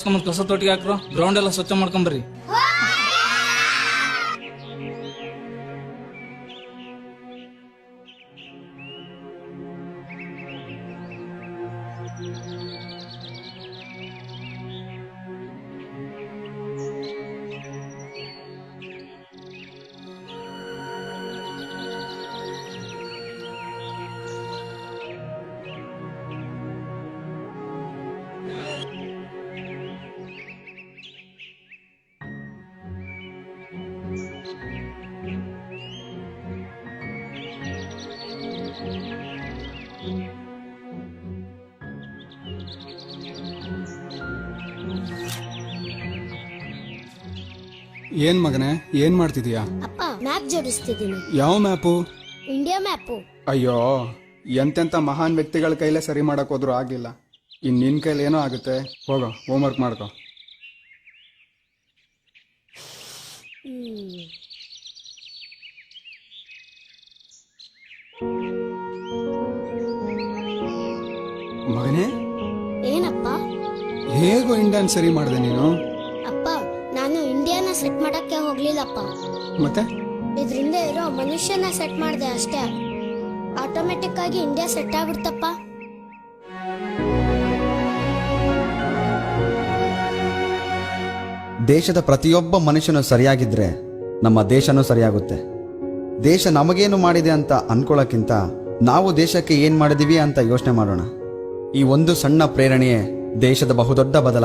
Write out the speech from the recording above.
ಕಸ ತೊಟ್ಟಿಗೆ ಹಾಕ್ರು, ಗ್ರೌಂಡ್ ಎಲ್ಲ ಸ್ವಚ್ಛ ಮಾಡ್ಕೊಂಬರ್ರಿ. ಏನ್ ಮಗನೇ, ಏನ್ ಮಾಡ್ತಿದೀಯಾ? ಅಪ್ಪ ಮ್ಯಾಪ್ ಜೋಡಿಸ್ತಿದ್ದೀನಿ. ಯಾವ ಮ್ಯಾಪು? India map. ಅಯ್ಯೋ, ಎಂತೆಂತ ಮಹಾನ್ ವ್ಯಕ್ತಿಗಳ ಕೈಲೇ ಸರಿ ಮಾಡಕ್ ಹೋದ್ರು ಆಗ್ಲಿಲ್ಲ. ಇನ್ ನಿನ್ ಕೈಲಿ ಏನೋ ಆಗುತ್ತೆ. ಹೋಗೋ, ಹೋಮ್ವರ್ಕ್ ಮಾಡ್ಕೋ. ಮಗನೇ, ಏನಪ್ಪ? ಹೇಗೋ ಇಂಡಿಯನ್ ಸರಿ ಮಾಡಿದೆ ನೀನು? ಅಪ್ಪ, ನಾನು ಇಂಡಿಯಾನ ಸೆಟ್ ಮಾಡಕ್ಕೆ ಹೋಗ್ಲಿಲ್ಲಪ್ಪ. ಮತ್ತೆ ಇದ್ರಿಂದ ಇರೋ ಮನುಷ್ಯನ ಸೆಟ್ ಮಾಡಿದೆ ಅಷ್ಟೇ. ಆಟೋಮೆಟಿಕ್ ಆಗಿ ಇಂಡಿಯಾ ಸೆಟ್ ಆಗ್ಬಿಡ್ತಪ್ಪ. ದೇಶದ ಪ್ರತಿಯೊಬ್ಬ ಮನುಷ್ಯನು ಸರಿಯಾಗಿದ್ರೆ ನಮ್ಮ ದೇಶನೂ ಸರಿಯಾಗುತ್ತೆ. ದೇಶ ನಮಗೇನು ಮಾಡಿದೆ ಅಂತ ಅನ್ಕೊಳ್ಳೋಕ್ಕಿಂತ ನಾವು ದೇಶಕ್ಕೆ ಏನ್ ಮಾಡಿದೀವಿ ಅಂತ ಯೋಚನೆ ಮಾಡೋಣ. ಈ ಒಂದು ಸಣ್ಣ ಪ್ರೇರಣೆಯೇ ದೇಶದ ಬಹುದೊಡ್ಡ ಬದಲಾವಣೆ.